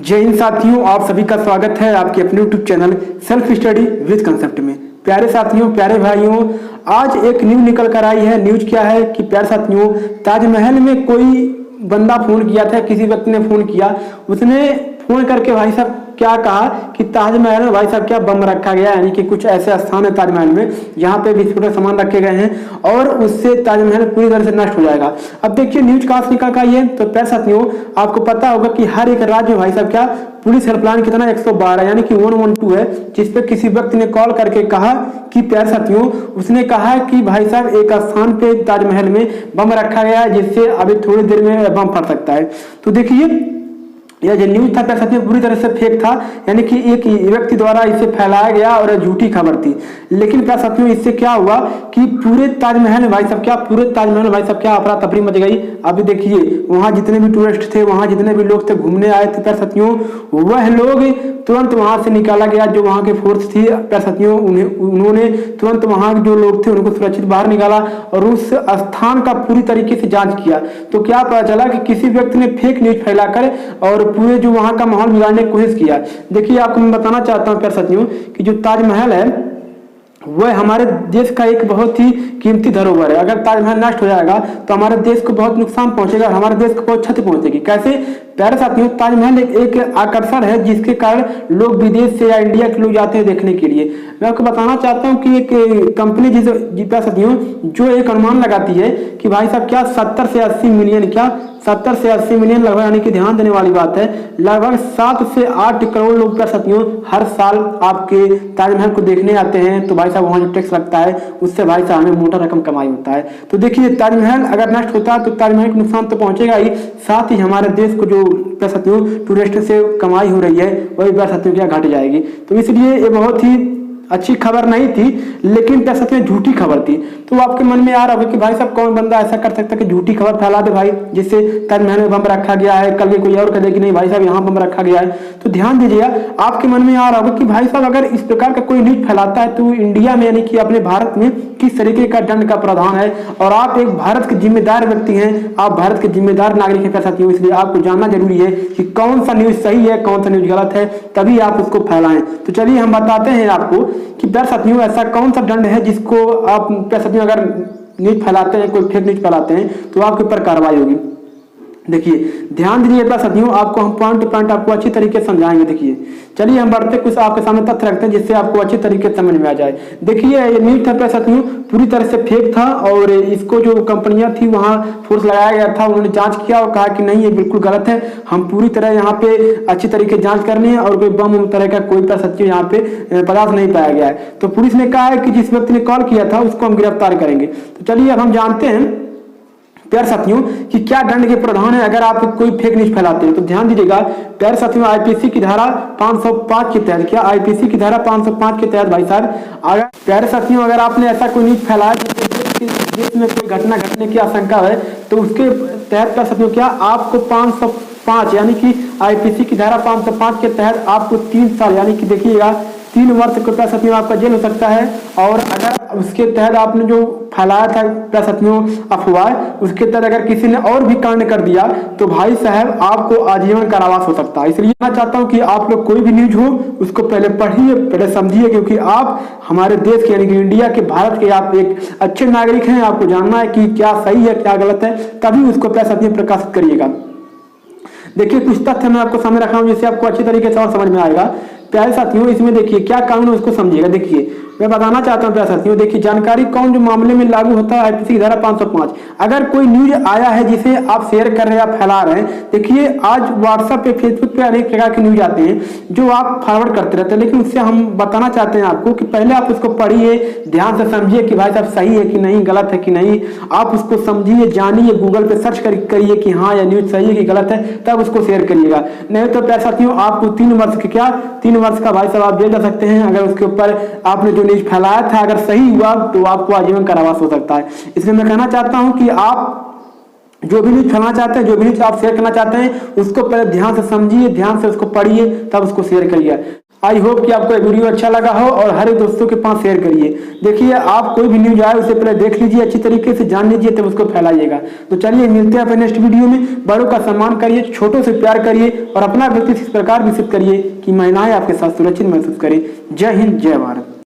जय हिंद साथियों, आप सभी का स्वागत है आपके अपने YouTube channel self study with concept में। प्यारे साथियों, प्यारे भाइयों, आज एक न्यूज निकल कर आई है। न्यूज क्या है कि प्यारे साथियों, ताजमहल में कोई बंदा फोन किया था, किसी व्यक्ति ने फोन किया। उसने फोन करके भाई साहब क्या कहा कि ताजमहल में भाई साहब क्या बम रखा गया, यानी कि कुछ ऐसे स्थान है ताजमहल में जहाँ पे विस्फोटक सामान रखे गए हैं और उससे ताजमहल पूरी तरह से नष्ट हो जाएगा। अब देखिए न्यूज कहाँ से निकल का ये, तो प्यारे साथियों आपको पता होगा कि हर एक राज्य में भाई साहब क्या पुलिस हेल्पलाइन कितना 112 यानी कि 112 है, जिसपे किसी व्यक्ति ने कॉल करके कहा कि प्यारे साथियों उसने कहा कि भाई साहब एक स्थान पे ताजमहल में बम रखा गया है जिससे अभी थोड़ी देर में बम फट सकता है। तो देखिए यह जो न्यूज था प्यारे साथियों पूरी तरह से फेक था, यानी कि एक व्यक्ति द्वारा इसे फैलाया गया और झूठी खबर थी। लेकिन प्यारे साथियों इससे क्या हुआ कि पूरे ताजमहल में भाई साहब क्या अफरा तफरी मच गई। अभी देखिए वहां जितने भी टूरिस्ट थे, वहां जितने भी लोग थे घूमने आए थे प्यारे साथियों, वह लोग तुरंत वहां से निकाला गया। जो वहां के फोर्स थी प्यारे साथियों उन्होंने तुरंत वहां जो लोग थे उनको सुरक्षित बाहर निकाला और उस स्थान का पूरी तरीके से जांच किया। तो क्या पता चला कि किसी व्यक्ति ने फेक न्यूज फैलाकर और पूरे जो वहां का माहौल बिगाड़ने की कोशिश किया। देखिए आपको मैं बताना चाहता हूं प्यारे साथियों कि जो ताजमहल है वह हमारे देश का एक बहुत ही कीमती धरोहर है। अगर ताजमहल नष्ट हो जाएगा तो हमारे देश को बहुत नुकसान पहुंचेगा और हमारे देश को बहुत क्षति पहुंचेगी। कैसे प्यारे साथियों, ताजमहल एक आकर्षण है जिसके कारण लोग विदेश से या इंडिया के लोग जाते हैं देखने के लिए। मैं आपको बताना चाहता हूं कि एक कंपनी प्यारे साथियों जो एक अनुमान लगाती है कि भाई साहब क्या 70 से 80 मिलियन लगभग, यानी कि ध्यान देने वाली बात है, लगभग 7 से 8 करोड़ लोग प्यारे साथियों हर साल आपके ताजमहल को देखने आते हैं। तो भाई साहब वहां जो टैक्स लगता है उससे भाई साहब हमें मोटा रकम कमाई होता है। तो देखिए ताजमहल अगर नष्ट होता है तो ताजमहल को नुकसान तो पहुंचेगा ही, साथ ही हमारे देश को जो प्यारे साथियों टूरिस्ट से कमाई हो रही है वही प्यारे साथियों क्या घट जाएगी। तो इसलिए ये बहुत ही अच्छी खबर नहीं थी, लेकिन प्यारे साथियों झूठी खबर थी। तो आपके मन में आ रहा होगा कि भाई साहब कौन बंदा ऐसा कर सकता है कि झूठी खबर फैला दे भाई, जिससे ताजमहल में बम रखा गया है, कल के कोई और कह दे कि नहीं भाई साहब यहाँ बम रखा गया है। तो ध्यान दीजिएगा, आपके मन में आ रहा होगा कि भाई साहब अगर इस प्रकार का कोई न्यूज फैलाता है तो इंडिया में यानी कि अपने भारत में किस तरीके का दंड का प्रावधान है। और आप एक भारत के जिम्मेदार व्यक्ति हैं, आप भारत के जिम्मेदार नागरिक हैं प्यारे साथियों, इसलिए आपको जानना जरूरी है कि कौन सा न्यूज सही है कौन सा न्यूज गलत है, तभी आप उसको फैलाएं। तो चलिए हम बताते हैं आपको कि प्यारे साथियों ऐसा कौन सा दंड है जिसको आप प्यारे साथियों अगर न्यूज फैलाते हैं, कोई फेक न्यूज फैलाते हैं तो आपके ऊपर कार्रवाई होगी। देखिए ध्यान दीजिए प्यारे साथियों, आपको हम पॉइंट टू पॉइंट आपको अच्छी तरीके से समझाएंगे। देखिए चलिए हम बढ़ते कुछ आपके सामने तथ्य रखते हैं जिससे आपको अच्छी तरीके से समझ में आ जाए। देखिए ये न्यूज था प्यारे साथियों पूरी तरह से फेक था और इसको जो कंपनियां थी वहां फोर्स लगाया गया था, उन्होंने जांच किया और कहा कि नहीं ये बिल्कुल गलत है, हम पूरी तरह यहाँ पे अच्छी तरीके से जांच करनी है और कोई बम तरह का कोई प्यारे साथियों यहाँ पे पदार्थ नहीं पाया गया है। तो पुलिस ने कहा है कि जिस व्यक्ति ने कॉल किया था उसको हम गिरफ्तार करेंगे। तो चलिए अब हम जानते हैं प्यारे साथियों कि क्या दंड के प्रावधान है अगर आप कोई फेक न्यूज फैलाते हैं। तो ध्यान दीजिएगा प्यारे साथियों, आईपीसी की धारा 505 के तहत, क्या आईपीसी की धारा 505 के तहत भाई साहब अगर प्यारे साथियों अगर आपने ऐसा कोई न्यूज फैलाया जिसमें कोई घटना घटने की आशंका है तो उसके तहत प्यारे साथियों क्या आपको 505 यानी कि आईपीसी की धारा 505 के तहत आपको 3 साल यानी कि देखिएगा 3 वर्ष को प्यारे साथियों आपका जेल हो सकता है। और अगर उसके तहत आपने जो फैलाया था प्यारे साथियों अफवाह, उसके तहत अगर किसी ने और भी कांड कर दिया तो भाई साहब आपको आजीवन कारावास हो सकता है। इसलिए मैं चाहता हूं कि आप लोग कोई भी न्यूज हो उसको पहले पढ़िए, पहले समझिए, क्योंकि आप हमारे देश के यानी कि इंडिया के भारत के आप एक अच्छे नागरिक हैं, आपको जानना है कि क्या सही है क्या गलत है, तभी उसको प्यारे साथियों प्रकाशित करिएगा। देखिए कुछ तथ्य मैं आपको सामने रखा हूं जिससे आपको अच्छी तरीके से और समझ में आएगा। प्यारे साथियों इसमें देखिए क्या कानून है उसको समझिएगा। देखिए मैं बताना चाहता हूं प्यारे साथियों, देखिए जानकारी कौन जो मामले में लागू होता है आईपीसी की धारा 505। अगर कोई न्यूज आया है जिसे आप शेयर कर रहे हैं, आप फैला रहे हैं, देखिए आज व्हाट्सएप पे फेसबुक पे अनेक प्रकार के न्यूज आते हैं जो आप फॉरवर्ड करते रहते हैं, लेकिन उससे हम बताना चाहते हैं आपको कि पहले आप उसको पढ़िए, ध्यान से समझिए कि भाई साहब सही है कि नहीं, गलत है कि नहीं, आप उसको समझिए, जानिए, गूगल पे सर्च करिए कि हाँ यह न्यूज सही है कि गलत है, तब उसको शेयर करिएगा। नहीं तो प्यारे साथियों आपको 3 वर्ष के क्या 3 वर्ष का भाई साहब आप जेल जा सकते हैं अगर उसके ऊपर आपने जो न्यूज फैलाया था अगर सही हुआ तो आपको आजीवन कारावास हो सकता है। इसलिए मैं कहना चाहता हूं कि आप जो भी न्यूज फैलाना चाहते हैं, जो भी न्यूज आप शेयर करना चाहते हैं, उसको पहले ध्यान से समझिए, ध्यान से उसको पढ़िए, तब उसको शेयर करिए। आई होप कि आपको वीडियो अच्छा लगा हो और हर एक दोस्तों के पास शेयर करिए। देखिए, आप कोई भी न्यूज आए उससे पहले देख लीजिए, अच्छी तरीके से जान लीजिए, तब उसको फैलाइएगा। तो चलिए मिलते हैं अपने नेक्स्ट वीडियो में। बड़ों का सम्मान करिए, छोटों से प्यार करिए और अपना व्यक्तित्व इस प्रकार विकसित करिए कि महिलाएं आपके साथ सुरक्षित महसूस करें। जय हिंद, जय भारत।